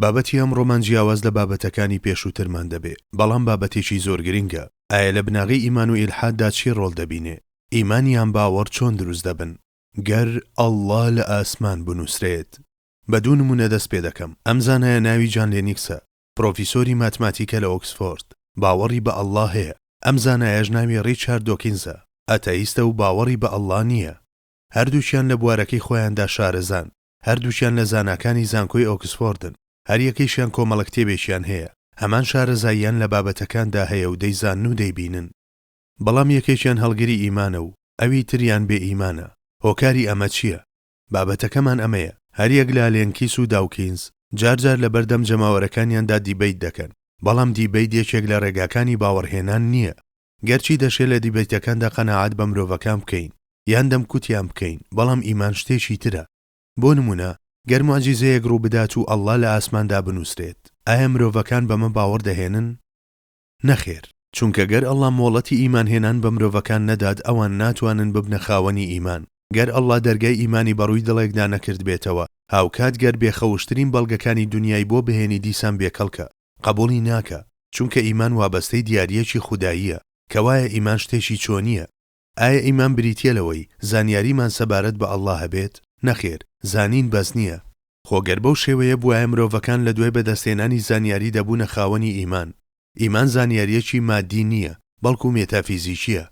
بابەتی ئەمڕۆمان جیاواز لە بابەتەکانی پێشووترمان دەبێ، بەڵام بابەتێکی زۆر گرنگە. ئایا لە بناغی ئیمان و ئیلحاددا چی ڕۆڵ دەبینێ؟ ئیمانیان باوەڕ چۆن دروست دەبن؟ گەر ئەڵڵا لە ئاسمان بنووسرێت. بە دوو نمونە دەست پێ دەکەم. ئەم زانایە ناوی جان لێنیکسە، پرۆفیسۆری ماتماتیکە لە ئۆکسفۆرد، باوەڕی بە ئەڵڵا هەیە. ئەم زانایەش ناوی ڕیچارد دۆکینزە، ئەتەئیستە و باوەڕی بە ئەڵڵا نییە. هەردووچیان لە بوارەکەی خۆیاندا شارەزان، هەردووچیان لە زاناکانی زانکۆی ئۆکسفۆردن، هەر یەکەیشیان کۆمەڵە کتێبێکیان هەیە، هەمان شارەزاییان لە بابەتەکاندا هەیە و دەیزانن و دەیبینن. بەڵام یەکێکیان هەڵگری ئیمانە و ئەوی تریان بێ ئیمانە. هۆکاری ئەمە چییە؟ بابەتەکەمان ئەمەیە. هەر یەک لە لێنکیس و داوکینز جارجار لە بەردەم جەماوەرەکانیاندا دیبەیت دەکەن، بەڵام دیبەیت یەکێک لە ڕێگاکانی باوەڕهێنان نییە. گەرچی دەشێت لە دیبەیتەکاندا قەناعەت بە مرۆڤەکان بکەین یان دەمکوتیان بکەین، بەڵام ئیمان شتێکی ترە. بۆ نمونە گەر موعجیزەیەک ڕوو بدات و ئەڵڵا لە ئاسماندا بنووسرێت، ئایا مرۆڤەکان بەمە باوەڕ دەهێنن؟ نەخێر، چونکە گەر ئەڵڵا مۆڵەتی ئیمانهێنان بە مرۆڤەکان نەدات، ئەوان ناتوانن ببنە خاوەنی ئیمان. گەر ئەڵڵا دەرگای ئیمانی بەڕووی دڵێکدا نەکرد بێتەوە، هاوکات گەر بێخەوشترین بەڵگەکانی دنیای بۆ بهێنی دیسان بێکەڵکە، قبوڵی ناکە، چونکە ئیمان وابەستەی دیاریەکی خوداییە، کەوایە ئیمان شتێکی چۆنیە. ئایا ئیمان بریتیە لەوەی زانیاریمان سەبارەت بە ئەڵڵا هەبێت؟ نەخێر، زانین بەس نییە. خۆگەر بەو شێوەیە بوایە مرۆڤەکان لە دوای بەدەستێنانی زانیاری دەبوونە خاوەنی ئیمان. ئیمان زانیاریەکی مادی نییە، بەڵکو مێتافیزیکیە.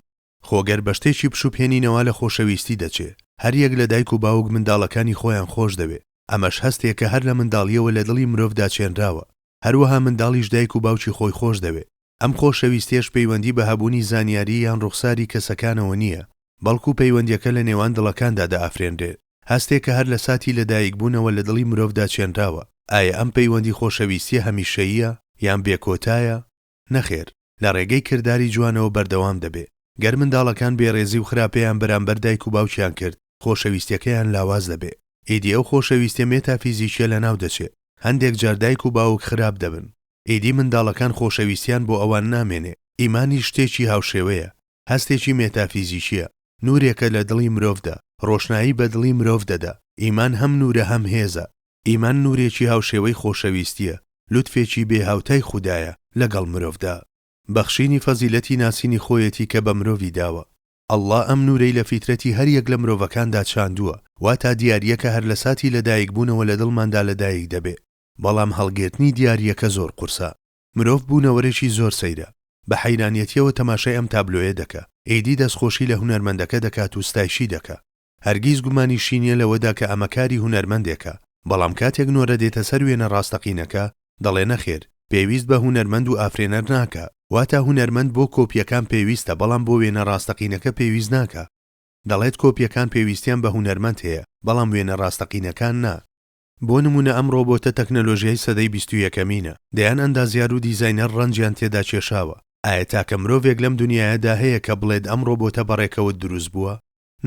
خۆگەر بە شتێکی بشوپێنینەوە لە خۆشەویستی دەچێت. هەر یەک لە دایک و باوک منداڵەکانی خۆیان خۆش دەوێت. ئەمەش هەستێکە هەر لە منداڵیەوە لە دڵی مرۆڤدا چێنراوە. هەروەها منداڵیش دایک و باوکی خۆی خۆش دەوێت. ئەم خۆشەویستیش پەیوەندی بە هەبوونی زانیاری یان ڕوخساری کەسەکانەوە نییە، بەڵکو پەیوەندیەکە لە نێوان دڵەکاندا دەئافرێنرێت. هەستێکە هەر لە ساتی لەدایکبوونەوە لە دڵی مرۆڤدا چێنراوە. ئایا ئەم پەیوەندی خۆشەویستیە هەمیشەییە یان بێکۆتایە؟ نەخێر، لە ڕێگەی کردداری جوانەوە بەردەوام دەبێت. گەر منداڵەکان بێڕێزی و خراپەیان بەرامبەر دایک و باوکیان کرد، خۆشەویستیەکەیان لاواز دەبێت. ئیدی ئەو خۆشەویستیە مێتافیزیکیە لەناو دەچێت. هەندێک جار دایک و باوک خراپ دەبن. ئیدی منداڵەکان خۆشەویستیان بۆ ئەوان نامێنێ. ئیمانی شتێکی هاوشێوەیە، هەستێکی مێتافیزیکیە، نورێکە لە دڵی مرۆڤدا، ڕۆشنایی بە دڵی مرۆڤ دەدا. ئیمان هەم نورە هەم هێزە. ئیمان نورێکی هاوشێوەی خۆشەویستیە، لوتفێکی بێهاوتای خودایە لەگەڵ مرۆڤدا، بەخشینی فەزیلەتی ناسینی خۆیەتی کە بە مرۆڤی داوە. ئەڵڵا ئەم نورەی لە فیترەتی هەر یەک لە مرۆڤەکاندا چاندووە، واتە دیاریەکە هەر لە ساتی لەدایکبوونەوە لە دڵماندا لەدایک دەبێت. بەڵام هەڵگرتنی دیاریەکە زۆر قورسە. مرۆڤ بوونەوەرێکی زۆر سەیرە. بە حەیرانیەتیەوە تەماشای ئەم تابلۆیە دەکە. ئیدی دەستخۆشی لە هونەرمەندەکە دەکات و ستایشی دەکە. هەرگیز گومانیشی نییە لەوەدا کە ئەمە کاری هونەرمەندێکە. بەڵام کاتێک نۆرە دێتە سەر وێنە ڕاستەقینەکە، دەڵێ نەخێر، پێویست بە هونەرمەند و ئافرێنەر ناکە. واتە هونەرمەند بۆ کۆپیەکان پێویستە، بەڵام بۆ وێنە ڕاستەقینەکە پێویست ناکە. دەڵێت کۆپیەکان پێویستیان بە هونەرمەند هەیە، بەڵام وێنە ڕاستەقینەکان نا. بۆ نمونە ئەم ڕۆبۆتە تەکنەلۆژیای سەدەی 21ەمینە، دەیان ئەندازیار و دیزاینەر ڕەنجیان تێدا کێشاوە. ئایا تاکە مرۆڤێک لەم دنیایەدا هەیە کە بڵێت ئەم ڕۆبۆتە بەڕێکەوت دروست بووە؟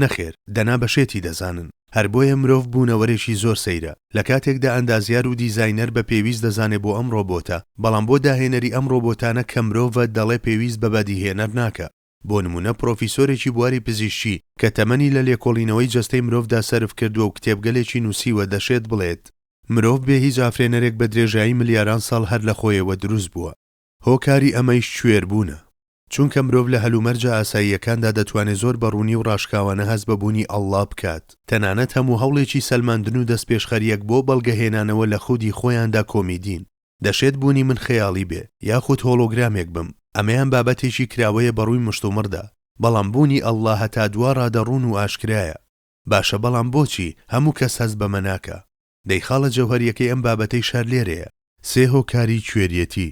نەخێر، دەنا بەشێتی دەزانن. هەر بۆیە مرۆڤ بوونەوەرێکی زۆر سەیرە. لە کاتێکدا ئەندازیار و دیزاینەر بە پێویست دەزانێت بۆ ئەم ڕۆبۆتە، بەڵام بۆ داهێنەری ئەم ڕۆبۆتانە کە مرۆڤە دەڵێ پێویست بە بەدیهێنەر ناکە. بۆ نمونە پرۆفیسۆرێکی بواری پزیشکی کە تەمەنی لە لێکۆڵینەوەی جەستەی مرۆڤدا سەرف کردووە و کتێبگەلێکی نووسیوە دەشێت بڵێت مرۆڤ بێ هیچ ئافرێنەرێک بە درێژایی ملیاران ساڵ هەر لە خۆیەوە دروست بووە. هۆکاری ئەمەیش کوێربوونە، چونکە مرۆڤ لە هەلومەرجە ئاساییەکاندا دەتوانێت زۆر بەڕوونی و ڕاشکاوانە هەست بەبوونی ئەڵڵا بکات. تەنانەت هەموو هەوڵێکی سەلماندن و دەستپێشخەریەک بۆ بەڵگەهێنانەوە لە خودی خۆیاندا کۆمیدین. دەشێت بوونی من خەیاڵی بێ یاخود هۆلۆگرامێک بم، ئەمەیان بابەتێکی کراوەیە بەڕووی مشتومڕدا. بەڵام بوونی ئەڵڵا هەتا دوا ڕادەڕوون و ئاشکرایە. باشە، بەڵام بۆچی هەموو کەس هەست بەمە ناکە؟ دەیخاڵە جەوهەریەکەی ئەم بابەتەی شار لێرەیە. سێ هۆکاری کوێریەتی،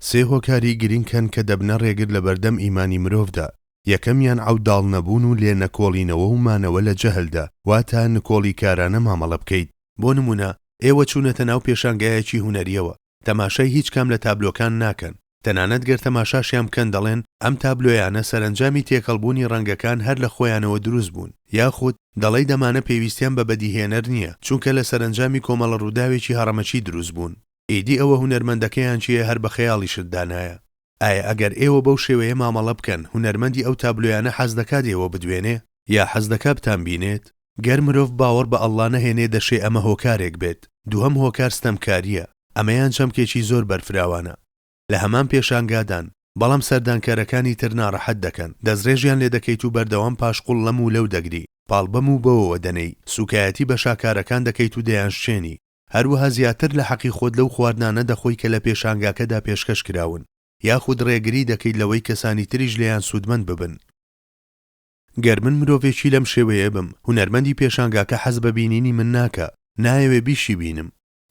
سێ هۆکاری گرینگکەن کە دەبنە ڕێگر لە بەردەم ئیمانی مرۆڤدا. یەکەمیان عەوداڵ نەبوون و لێ نەکۆڵینەوە و مانەوە لە جەهلدا، واتە نکۆڵی کارانە مامەڵە بکەیت. بۆ نمونە ئێوە چوونەتە ناو پێشانگایەکی هونەریەوە، تەماشای هیچ کام لە تابلۆکان ناکەن. تەنانەت گەر تەماشاشیان بکەن دەڵێن ئەم تابلۆیانە سەرنجامی تێکەڵبوونی ڕەنگەکان هەر لە خۆیانەوە دروست بوون، یاخود دەڵێ دەمانە پێویستیان بە بەدیهێنەر نییە، چونکە لە سەرنجامی کۆمەڵە ڕووداوێکی هەڕەمەچی دروست بوون. ئیدی ئەوە هونەرمەندەکەیان چیە هەر بە خەیاڵیشت دانایە؟ ئایا ئەگەر ئێوە بەو شێوەیە مامەڵە بکەن، هونەرمەندی ئەو تابلۆیانە حەز دەکات ئێوە بدوێنێ یا حەز دەکات بتان بینێت؟ گەر مرۆڤ باوەڕ بە ئەڵڵا نەهێنێ دەشێ ئەمە هۆکارێک بێت. دووهەم هۆکار ستەمکاریە. ئەمەیان چەمکێکی زۆر بەرفراوانە لە هەمان پێشانگادان، بەڵام سەردانکارەکانی تر ناڕەحەت دەکەن، دەستڕێژیان لێ دەکەیت و بەردەوام پاشقوڵ لەم و لەو دەگری، پاڵبەم و بەوەوە دەنەی، سوکایەتی بە شاکارەکان دەکەیت و دەیانشێنی، هەروەها زیاتر لە حەقی خۆت لەو خواردانە دەخۆی کە لە پێشانگاکەدا پێشکەش کراون، یاخود ڕێگری دەکەیت لەوەی کەسانی تریش لێیان سوودمەند ببن. گەر من مرۆڤێکی لەم شێوەیە بم، هونەرمەندی پێشانگاکە حەز بە بینینی من ناکە، نایەوێ بیشی بینم.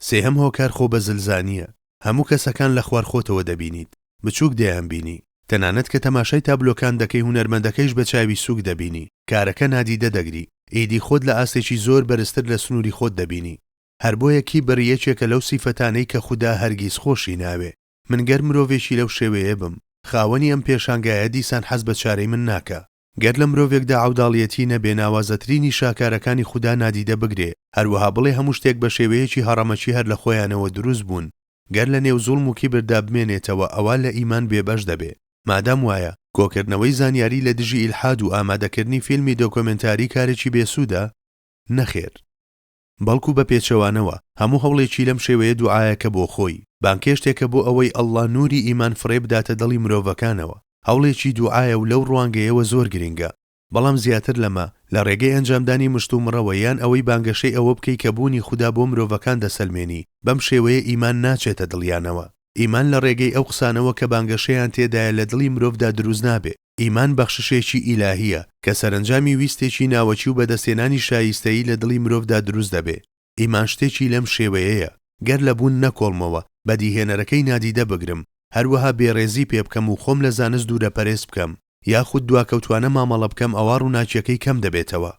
سێهەم هۆکار خۆ بە زلزانیە، هەموو کەسەکان لە خوارخۆتەوە دەبینیت، بچووک دەیان بینی، تەنانەت کە تەماشای تابلۆکان دەکەی هونەرمەندەکەیش بە چاوی سووک دەبینی، کارەکە نادیدە دەگری، ئیدی خۆت لە ئاستێکی زۆر بەرزتر لە سنووری خۆت دەبینی. هەر بۆ یەکی بڕیەکێکە لەو سیفەتانەی کە خودا هەرگیز خۆشی ناوێ. من گەر مرۆڤێکی لەو شێوەیە بم، خاوەنی ئەم پێشانگایە دیسان حەز بە چارەی من ناکە. گەر لە مرۆڤێکدا عەوداڵیەتی نەبێ، ناوازەترینی شاکارەکانی خودا نادیدە بگرێ، هەروەها بڵێ هەموو شتێک بە شێوەیەکی هەڕەمەچی هەر لە خۆیانەوە دروست بوون، گەر لە نێو زوڵم و کیبردا بمێنێتەوە، ئەوە لە ئیمان بێبەش دەبێ. مادام وایە کۆکردنەوەی زانیاری لە دژی ئیلحاد و ئامادەکردنی فیلمی دۆکۆمنتاری کارێکی بێسوودە؟ نەخێر، بەڵکو بە پێچەوانەوە هەموو هەوڵێکی لەم شێوەیە دوعایەکە بۆ خۆی، بانکێشتێکە بۆ ئەوەی ئەڵڵا نووری ئیمان فڕێ بداتە دڵی مرۆڤەکانەوە. هەوڵێکی دوعایە و لەو ڕوانگەیەوە زۆر گرنگە، بەڵام زیاتر لەمە لە ڕێگەی ئەنجامدانی مشتومڕەوە یان ئەوەی بانگەشەی ئەوە بکەی کە بوونی خودا بۆ مرۆڤەکان دەسەلمێنی، بەم شێوەیە ئیمان ناچێتە دڵیانەوە. ئیمان لە ڕێگەی ئەو قسانەوە کە بانگەشەیان تێدایە لە دڵی مرۆڤدا دروست نابێ. ئیمان بەخششێکی ئیلاهیە کە سەرنجامی ویستێکی ناوەچی و بەدەستێنانی شایستەیی لە دڵی مرۆڤدا دروست دەبێ. ئیمان شتێکی لەم شێوەیەیە، گەر لەبوون نەکۆڵمەوە بەدیهێنەرەکەی نادیدە بگرم، هەروەها بێڕێزی پێ بکەم و خۆم لە زانست دوورە پەرێز بکەم، یاخود دواکەوتوانە مامەڵە بکەم، ئەوە ڕووناچیەکەی کەم دەبێتەوە.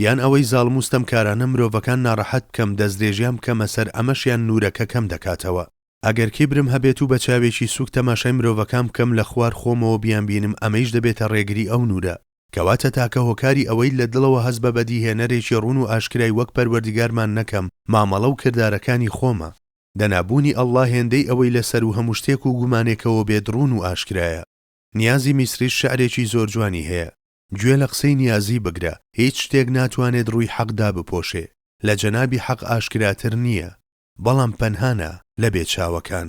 یان ئەوەی زاڵم و ستەمکارانە مرۆڤەکان ناڕەحەت بکەم، دەستدرێژیان بکەمە سەر، ئەمەشیان نورەکە کەم دەکاتەوە. ئەگەر کیبرم هەبێت و بە چاوێکی سووک تەماشای مرۆڤەکان بکەم لە خوار خۆمەوە بیان بینم، ئەمەیش دەبێتە ڕێگری ئەو نورە، کەواتە تاکە هۆکاری ئەوەی لە دڵەوە هەست بە بەدیهێنەرێکی ڕوون و ئاشکرای وەک پەروەردیگارمان نەکەم، مامەڵە و کردارەکانی خۆمە. دەنابوونی ئەڵڵا هێندەی ئەوەی لەسەر و هەموو شتێک و گومانێکەوە بێت ڕوون و ئاشکرایە. نیازی میسریش شعرێکی زۆر جوانی هەیە: گوێ لە قسەی نیازی بگرە، هیچ شتێک ناتوانێت ڕووی حەقدا بپۆشێ، لە جەنابی حەق ئاشکراتر نییە، بەڵام پەنهانە لە بێچاوەکان.